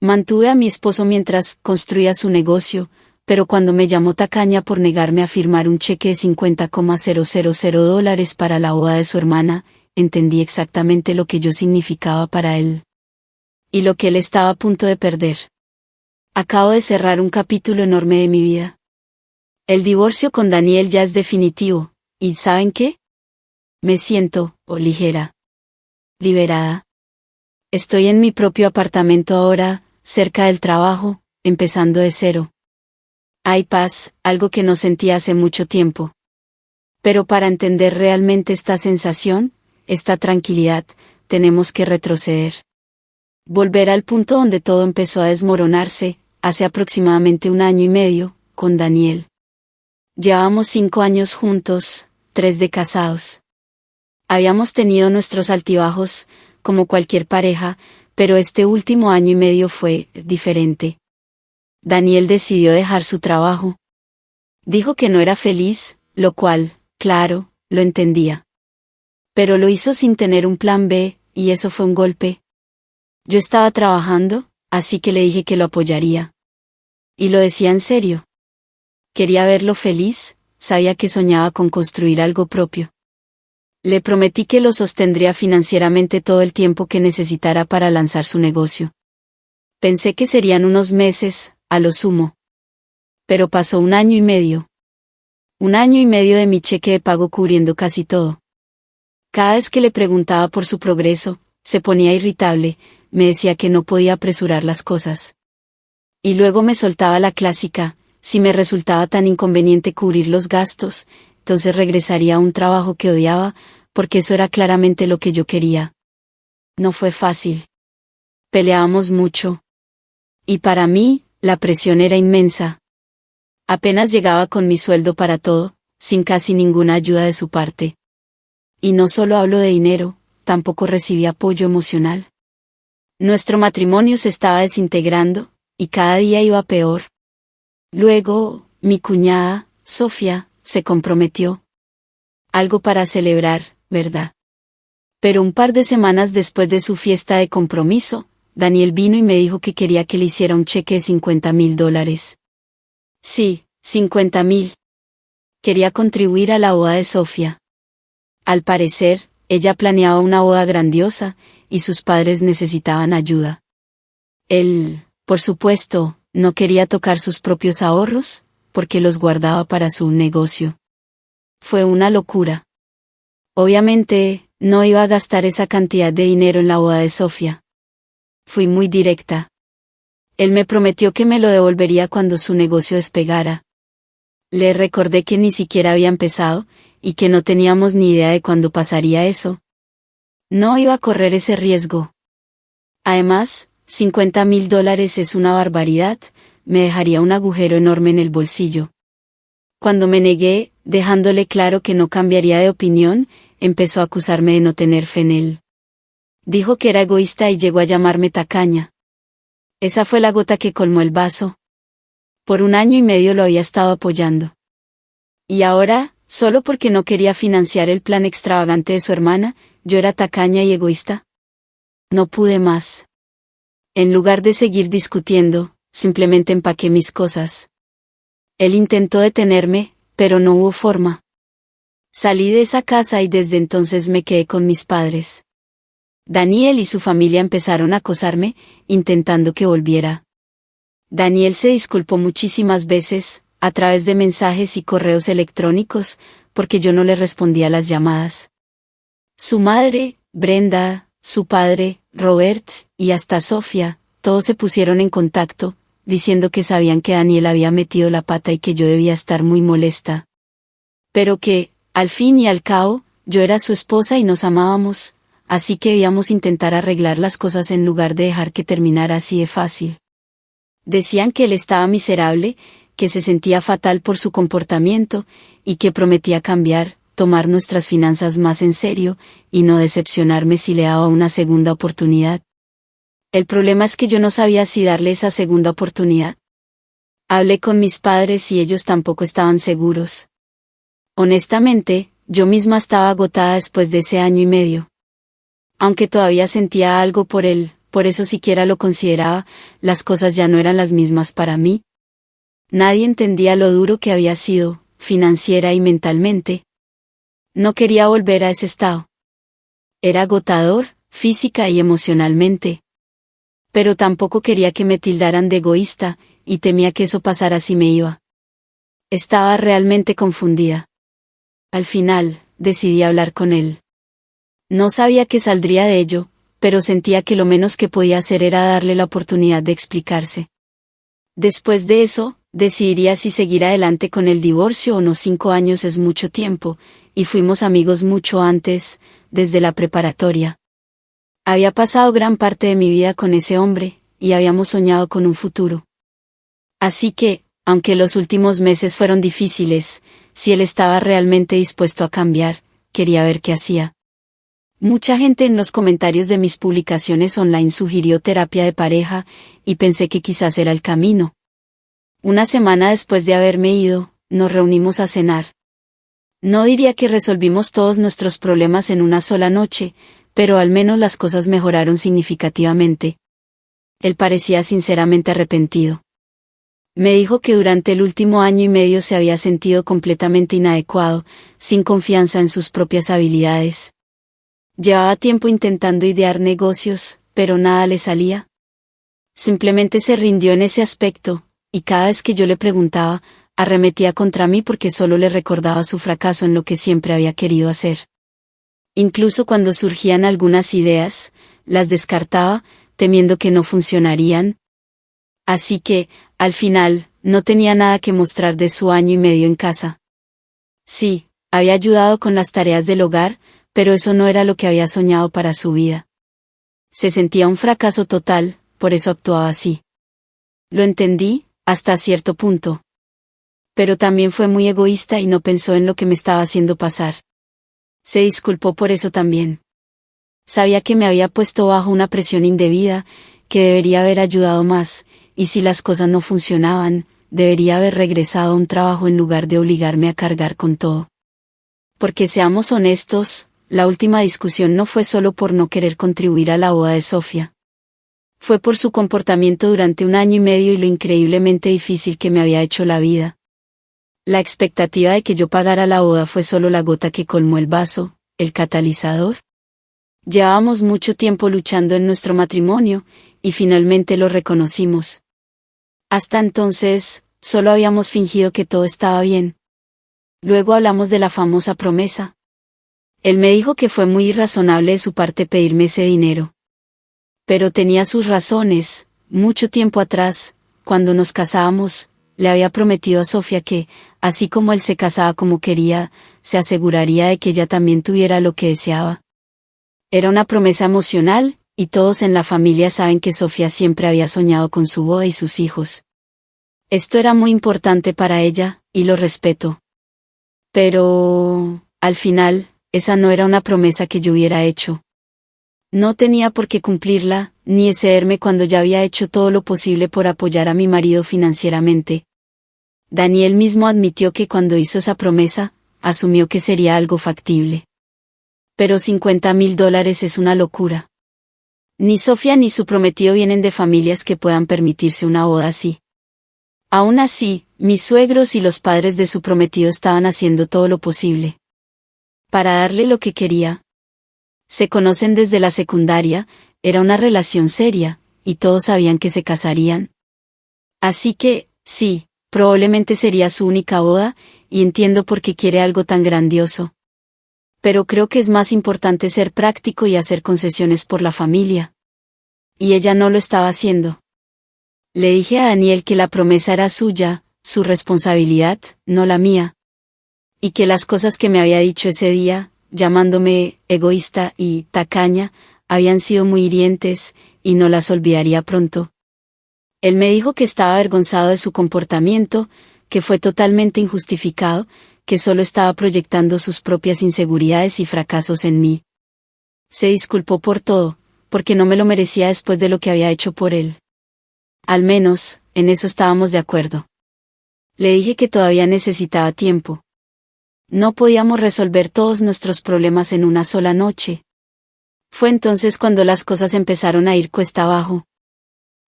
Mantuve a mi esposo mientras construía su negocio, pero cuando me llamó tacaña por negarme a firmar un cheque de $50,000 para la boda de su hermana, entendí exactamente lo que yo significaba para él. Y lo que él estaba a punto de perder. Acabo de cerrar un capítulo enorme de mi vida. El divorcio con Daniel ya es definitivo, ¿y saben qué? Me siento, ligera. Liberada. Estoy en mi propio apartamento ahora, cerca del trabajo, empezando de cero. Hay paz, algo que no sentía hace mucho tiempo. Pero para entender realmente esta sensación, esta tranquilidad, tenemos que retroceder. Volver al punto donde todo empezó a desmoronarse, hace aproximadamente 1 año y medio, con Daniel. Llevábamos 5 años juntos, 3 de casados. Habíamos tenido nuestros altibajos, como cualquier pareja, pero este último año y medio fue diferente. Daniel decidió dejar su trabajo. Dijo que no era feliz, lo cual, claro, lo entendía. Pero lo hizo sin tener un plan B, y eso fue un golpe. Yo estaba trabajando, así que le dije que lo apoyaría. Y lo decía en serio. Quería verlo feliz, sabía que soñaba con construir algo propio. Le prometí que lo sostendría financieramente todo el tiempo que necesitara para lanzar su negocio. Pensé que serían unos meses, a lo sumo. Pero pasó 1 año y medio. 1 año y medio de mi cheque de pago cubriendo casi todo. Cada vez que le preguntaba por su progreso, se ponía irritable, me decía que no podía apresurar las cosas. Y luego me soltaba la clásica, si me resultaba tan inconveniente cubrir los gastos, entonces regresaría a un trabajo que odiaba, porque eso era claramente lo que yo quería. No fue fácil. Peleábamos mucho. Y para mí, la presión era inmensa. Apenas llegaba con mi sueldo para todo, sin casi ninguna ayuda de su parte. Y no solo hablo de dinero, tampoco recibí apoyo emocional. Nuestro matrimonio se estaba desintegrando, y cada día iba peor. Luego, mi cuñada, Sofía, se comprometió. Algo para celebrar, ¿verdad? Pero un par de semanas después de su fiesta de compromiso, Daniel vino y me dijo que quería que le hiciera un cheque de $50,000. Sí, 50,000. Quería contribuir a la boda de Sofía. Al parecer, ella planeaba una boda grandiosa, y sus padres necesitaban ayuda. Él, por supuesto, no quería tocar sus propios ahorros, porque los guardaba para su negocio. Fue una locura. Obviamente, no iba a gastar esa cantidad de dinero en la boda de Sofía. Fui muy directa. Él me prometió que me lo devolvería cuando su negocio despegara. Le recordé que ni siquiera había empezado, y que no teníamos ni idea de cuándo pasaría eso. No iba a correr ese riesgo. Además, $50,000 es una barbaridad, me dejaría un agujero enorme en el bolsillo. Cuando me negué, dejándole claro que no cambiaría de opinión, empezó a acusarme de no tener fe en él. Dijo que era egoísta y llegó a llamarme tacaña. Esa fue la gota que colmó el vaso. Por 1 año y medio lo había estado apoyando. Y ahora, solo porque no quería financiar el plan extravagante de su hermana, yo era tacaña y egoísta. No pude más. En lugar de seguir discutiendo, simplemente empaqué mis cosas. Él intentó detenerme, pero no hubo forma. Salí de esa casa y desde entonces me quedé con mis padres. Daniel y su familia empezaron a acosarme, intentando que volviera. Daniel se disculpó muchísimas veces, a través de mensajes y correos electrónicos, porque yo no le respondía las llamadas. Su madre, Brenda, su padre, Robert, y hasta Sofía, todos se pusieron en contacto, diciendo que sabían que Daniel había metido la pata y que yo debía estar muy molesta. Pero que, al fin y al cabo, yo era su esposa y nos amábamos, así que debíamos intentar arreglar las cosas en lugar de dejar que terminara así de fácil. Decían que él estaba miserable, que se sentía fatal por su comportamiento, y que prometía cambiar, tomar nuestras finanzas más en serio, y no decepcionarme si le daba una segunda oportunidad. El problema es que yo no sabía si darle esa segunda oportunidad. Hablé con mis padres y ellos tampoco estaban seguros. Honestamente, yo misma estaba agotada después de ese 1 año y medio. Aunque todavía sentía algo por él, por eso siquiera lo consideraba, las cosas ya no eran las mismas para mí. Nadie entendía lo duro que había sido, financiera y mentalmente. No quería volver a ese estado. Era agotador, física y emocionalmente. Pero tampoco quería que me tildaran de egoísta, y temía que eso pasara si me iba. Estaba realmente confundida. Al final, decidí hablar con él. No sabía qué saldría de ello, pero sentía que lo menos que podía hacer era darle la oportunidad de explicarse. Después de eso, decidiría si seguir adelante con el divorcio o no. 5 años es mucho tiempo, y fuimos amigos mucho antes, desde la preparatoria. Había pasado gran parte de mi vida con ese hombre, y habíamos soñado con un futuro. Así que, aunque los últimos meses fueron difíciles, si él estaba realmente dispuesto a cambiar, quería ver qué hacía. Mucha gente en los comentarios de mis publicaciones online sugirió terapia de pareja, y pensé que quizás era el camino. Una semana después de haberme ido, nos reunimos a cenar. No diría que resolvimos todos nuestros problemas en una sola noche, pero al menos las cosas mejoraron significativamente. Él parecía sinceramente arrepentido. Me dijo que durante el último año y medio se había sentido completamente inadecuado, sin confianza en sus propias habilidades. Llevaba tiempo intentando idear negocios, pero nada le salía. Simplemente se rindió en ese aspecto, y cada vez que yo le preguntaba, arremetía contra mí porque solo le recordaba su fracaso en lo que siempre había querido hacer. Incluso cuando surgían algunas ideas, las descartaba, temiendo que no funcionarían. Así que, al final, no tenía nada que mostrar de su año y medio en casa. Sí, había ayudado con las tareas del hogar, pero eso no era lo que había soñado para su vida. Se sentía un fracaso total, por eso actuaba así. Lo entendí, hasta cierto punto. Pero también fue muy egoísta y no pensó en lo que me estaba haciendo pasar. Se disculpó por eso también. Sabía que me había puesto bajo una presión indebida, que debería haber ayudado más, y si las cosas no funcionaban, debería haber regresado a un trabajo en lugar de obligarme a cargar con todo. Porque seamos honestos, la última discusión no fue solo por no querer contribuir a la boda de Sofía. Fue por su comportamiento durante 1 año y medio y lo increíblemente difícil que me había hecho la vida. La expectativa de que yo pagara la boda fue solo la gota que colmó el vaso, el catalizador. Llevábamos mucho tiempo luchando en nuestro matrimonio, y finalmente lo reconocimos. Hasta entonces, solo habíamos fingido que todo estaba bien. Luego hablamos de la famosa promesa. Él me dijo que fue muy irrazonable de su parte pedirme ese dinero. Pero tenía sus razones. Mucho tiempo atrás, cuando nos casábamos, le había prometido a Sofía que, así como él se casaba como quería, se aseguraría de que ella también tuviera lo que deseaba. Era una promesa emocional, y todos en la familia saben que Sofía siempre había soñado con su boda y sus hijos. Esto era muy importante para ella, y lo respeto. Pero, al final, esa no era una promesa que yo hubiera hecho. No tenía por qué cumplirla, ni excederme cuando ya había hecho todo lo posible por apoyar a mi marido financieramente. Daniel mismo admitió que cuando hizo esa promesa, asumió que sería algo factible. Pero $50,000 es una locura. Ni Sofía ni su prometido vienen de familias que puedan permitirse una boda así. Aún así, mis suegros y los padres de su prometido estaban haciendo todo lo posible para darle lo que quería. Se conocen desde la secundaria, era una relación seria, y todos sabían que se casarían. Así que, sí, probablemente sería su única boda, y entiendo por qué quiere algo tan grandioso. Pero creo que es más importante ser práctico y hacer concesiones por la familia. Y ella no lo estaba haciendo. Le dije a Daniel que la promesa era suya, su responsabilidad, no la mía. Y que las cosas que me había dicho ese día, llamándome egoísta y tacaña, habían sido muy hirientes, y no las olvidaría pronto. Él me dijo que estaba avergonzado de su comportamiento, que fue totalmente injustificado, que solo estaba proyectando sus propias inseguridades y fracasos en mí. Se disculpó por todo, porque no me lo merecía después de lo que había hecho por él. Al menos, en eso estábamos de acuerdo. Le dije que todavía necesitaba tiempo. No podíamos resolver todos nuestros problemas en una sola noche. Fue entonces cuando las cosas empezaron a ir cuesta abajo.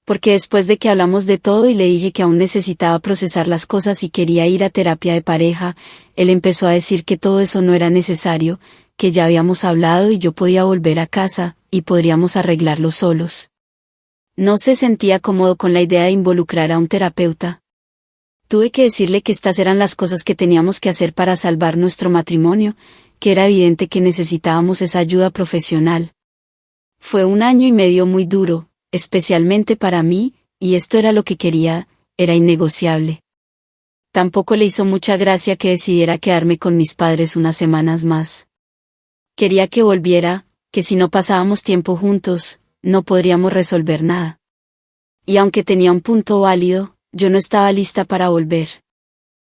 Porque después de que hablamos de todo y le dije que aún necesitaba procesar las cosas y quería ir a terapia de pareja, él empezó a decir que todo eso no era necesario, que ya habíamos hablado y yo podía volver a casa, y podríamos arreglarlo solos. No se sentía cómodo con la idea de involucrar a un terapeuta. Tuve que decirle que estas eran las cosas que teníamos que hacer para salvar nuestro matrimonio, que era evidente que necesitábamos esa ayuda profesional. Fue un año y medio muy duro, especialmente para mí, y esto era lo que quería, era innegociable. Tampoco le hizo mucha gracia que decidiera quedarme con mis padres unas semanas más. Quería que volviera, que si no pasábamos tiempo juntos, no podríamos resolver nada. Y aunque tenía un punto válido, yo no estaba lista para volver.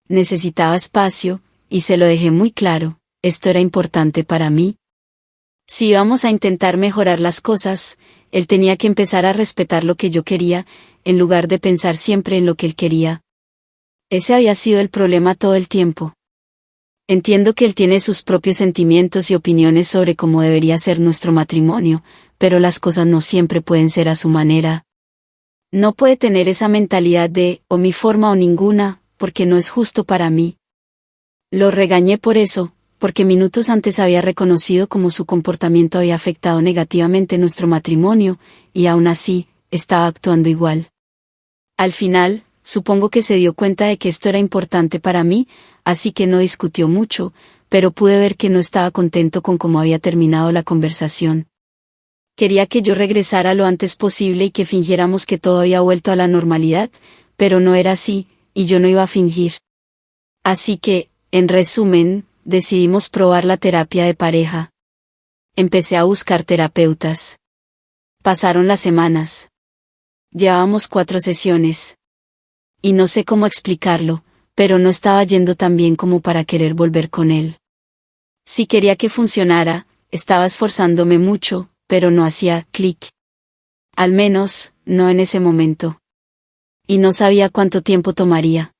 Necesitaba espacio, y se lo dejé muy claro, esto era importante para mí. Si íbamos a intentar mejorar las cosas, él tenía que empezar a respetar lo que yo quería, en lugar de pensar siempre en lo que él quería. Ese había sido el problema todo el tiempo. Entiendo que él tiene sus propios sentimientos y opiniones sobre cómo debería ser nuestro matrimonio, pero las cosas no siempre pueden ser a su manera. No puede tener esa mentalidad de, o mi forma o ninguna, porque no es justo para mí. Lo regañé por eso, porque minutos antes había reconocido cómo su comportamiento había afectado negativamente nuestro matrimonio, y aún así, estaba actuando igual. Al final, supongo que se dio cuenta de que esto era importante para mí, así que no discutió mucho, pero pude ver que no estaba contento con cómo había terminado la conversación. Quería que yo regresara lo antes posible y que fingiéramos que todo había vuelto a la normalidad, pero no era así, y yo no iba a fingir. Así que, en resumen, decidimos probar la terapia de pareja. Empecé a buscar terapeutas. Pasaron las semanas. Llevábamos 4 sesiones. Y no sé cómo explicarlo, pero no estaba yendo tan bien como para querer volver con él. Si quería que funcionara, estaba esforzándome mucho, pero no hacía clic. Al menos, no en ese momento. Y no sabía cuánto tiempo tomaría.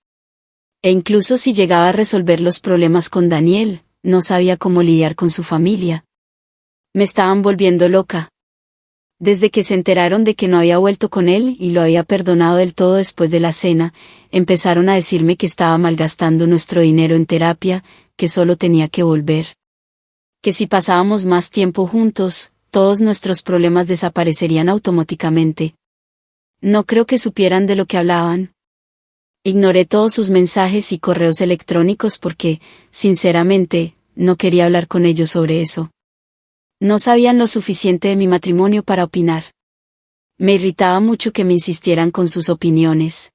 E incluso si llegaba a resolver los problemas con Daniel, no sabía cómo lidiar con su familia. Me estaban volviendo loca. Desde que se enteraron de que no había vuelto con él y lo había perdonado del todo después de la cena, empezaron a decirme que estaba malgastando nuestro dinero en terapia, que solo tenía que volver. Que si pasábamos más tiempo juntos, todos nuestros problemas desaparecerían automáticamente. No creo que supieran de lo que hablaban. Ignoré todos sus mensajes y correos electrónicos porque, sinceramente, no quería hablar con ellos sobre eso. No sabían lo suficiente de mi matrimonio para opinar. Me irritaba mucho que me insistieran con sus opiniones.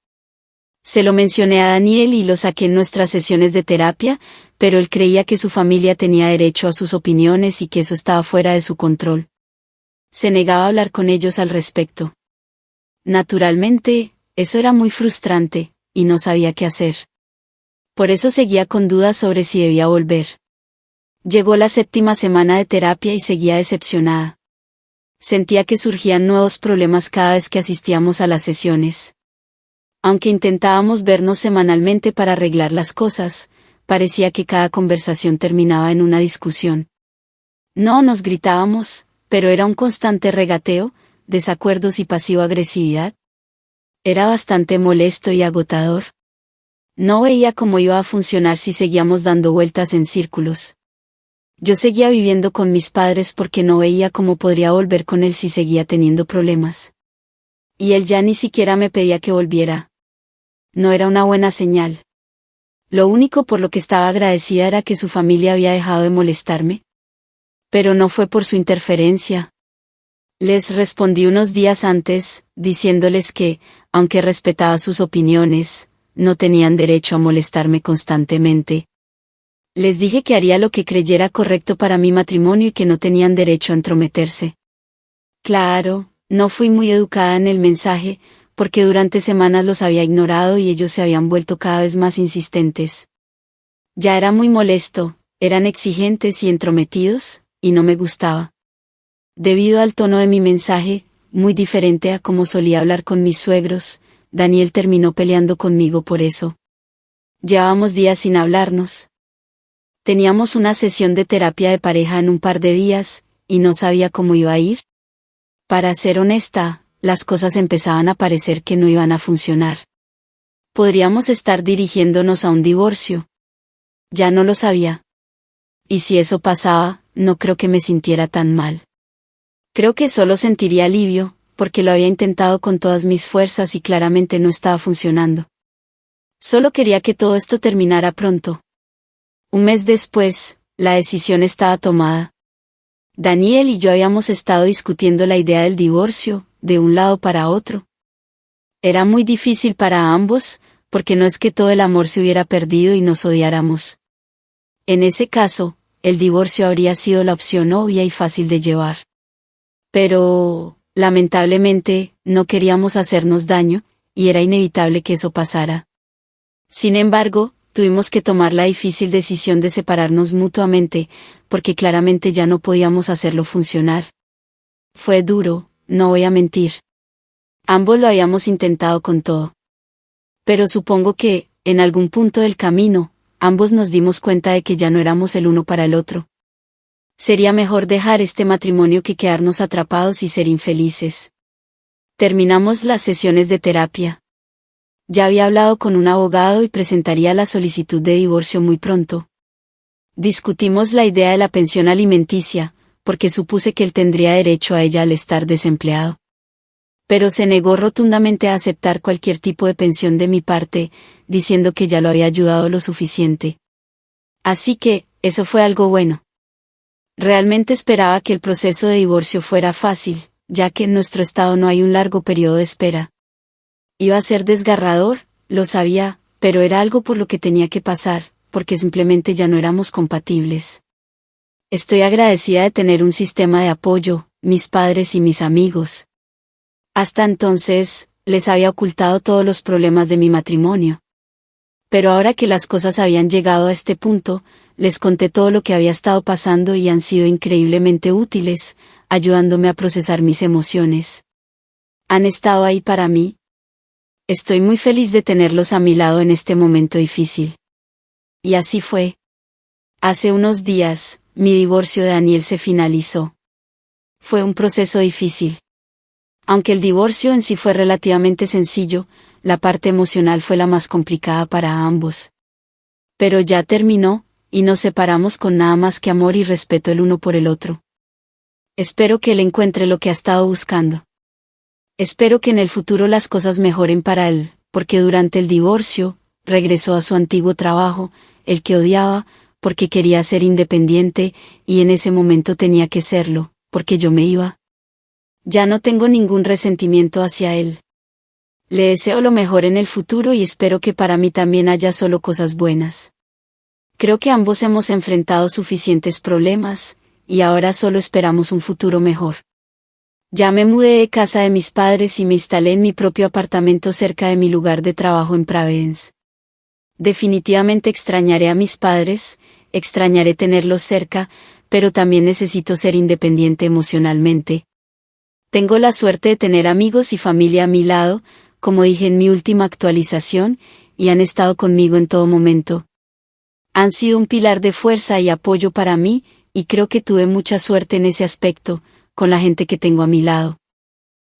Se lo mencioné a Daniel y lo saqué en nuestras sesiones de terapia, pero él creía que su familia tenía derecho a sus opiniones y que eso estaba fuera de su control. Se negaba a hablar con ellos al respecto. Naturalmente, eso era muy frustrante, y no sabía qué hacer. Por eso seguía con dudas sobre si debía volver. Llegó la 7ª semana de terapia y seguía decepcionada. Sentía que surgían nuevos problemas cada vez que asistíamos a las sesiones. Aunque intentábamos vernos semanalmente para arreglar las cosas, parecía que cada conversación terminaba en una discusión. No nos gritábamos, pero era un constante regateo, desacuerdos y pasivo-agresividad. Era bastante molesto y agotador. No veía cómo iba a funcionar si seguíamos dando vueltas en círculos. Yo seguía viviendo con mis padres porque no veía cómo podría volver con él si seguía teniendo problemas. Y él ya ni siquiera me pedía que volviera. No era una buena señal. Lo único por lo que estaba agradecida era que su familia había dejado de molestarme. Pero no fue por su interferencia. Les respondí unos días antes, diciéndoles que, aunque respetaba sus opiniones, no tenían derecho a molestarme constantemente. Les dije que haría lo que creyera correcto para mi matrimonio y que no tenían derecho a entrometerse. Claro, no fui muy educada en el mensaje, porque durante semanas los había ignorado y ellos se habían vuelto cada vez más insistentes. Ya era muy molesto, eran exigentes y entrometidos, y no me gustaba. Debido al tono de mi mensaje, muy diferente a como solía hablar con mis suegros, Daniel terminó peleando conmigo por eso. Llevábamos días sin hablarnos. Teníamos una sesión de terapia de pareja en un par de días, y no sabía cómo iba a ir. Para ser honesta, las cosas empezaban a parecer que no iban a funcionar. Podríamos estar dirigiéndonos a un divorcio. Ya no lo sabía. Y si eso pasaba, no creo que me sintiera tan mal. Creo que solo sentiría alivio, porque lo había intentado con todas mis fuerzas y claramente no estaba funcionando. Solo quería que todo esto terminara pronto. Un mes después, la decisión estaba tomada. Daniel y yo habíamos estado discutiendo la idea del divorcio, de un lado para otro. Era muy difícil para ambos, porque no es que todo el amor se hubiera perdido y nos odiáramos. En ese caso, el divorcio habría sido la opción obvia y fácil de llevar. Pero, lamentablemente, no queríamos hacernos daño, y era inevitable que eso pasara. Sin embargo, tuvimos que tomar la difícil decisión de separarnos mutuamente, porque claramente ya no podíamos hacerlo funcionar. Fue duro, no voy a mentir. Ambos lo habíamos intentado con todo. Pero supongo que, en algún punto del camino, ambos nos dimos cuenta de que ya no éramos el uno para el otro. Sería mejor dejar este matrimonio que quedarnos atrapados y ser infelices. Terminamos las sesiones de terapia. Ya había hablado con un abogado y presentaría la solicitud de divorcio muy pronto. Discutimos la idea de la pensión alimenticia, porque supuse que él tendría derecho a ella al estar desempleado. Pero se negó rotundamente a aceptar cualquier tipo de pensión de mi parte, diciendo que ya lo había ayudado lo suficiente. Así que, eso fue algo bueno. Realmente esperaba que el proceso de divorcio fuera fácil, ya que en nuestro estado no hay un largo periodo de espera. Iba a ser desgarrador, lo sabía, pero era algo por lo que tenía que pasar, porque simplemente ya no éramos compatibles. Estoy agradecida de tener un sistema de apoyo, mis padres y mis amigos. Hasta entonces, les había ocultado todos los problemas de mi matrimonio. Pero ahora que las cosas habían llegado a este punto, les conté todo lo que había estado pasando y han sido increíblemente útiles, ayudándome a procesar mis emociones. Han estado ahí para mí. Estoy muy feliz de tenerlos a mi lado en este momento difícil. Y así fue. Hace unos días, mi divorcio de Daniel se finalizó. Fue un proceso difícil. Aunque el divorcio en sí fue relativamente sencillo, la parte emocional fue la más complicada para ambos. Pero ya terminó, y nos separamos con nada más que amor y respeto el uno por el otro. Espero que él encuentre lo que ha estado buscando. Espero que en el futuro las cosas mejoren para él, porque durante el divorcio, regresó a su antiguo trabajo, el que odiaba, porque quería ser independiente, y en ese momento tenía que serlo, porque yo me iba. Ya no tengo ningún resentimiento hacia él. Le deseo lo mejor en el futuro y espero que para mí también haya solo cosas buenas. Creo que ambos hemos enfrentado suficientes problemas, y ahora solo esperamos un futuro mejor. Ya me mudé de casa de mis padres y me instalé en mi propio apartamento cerca de mi lugar de trabajo en Providence. Definitivamente extrañaré a mis padres, extrañaré tenerlos cerca, pero también necesito ser independiente emocionalmente. Tengo la suerte de tener amigos y familia a mi lado, como dije en mi última actualización, y han estado conmigo en todo momento. Han sido un pilar de fuerza y apoyo para mí, y creo que tuve mucha suerte en ese aspecto, con la gente que tengo a mi lado.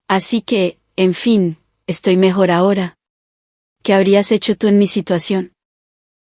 Así que, en fin, estoy mejor ahora. ¿Qué habrías hecho tú en mi situación?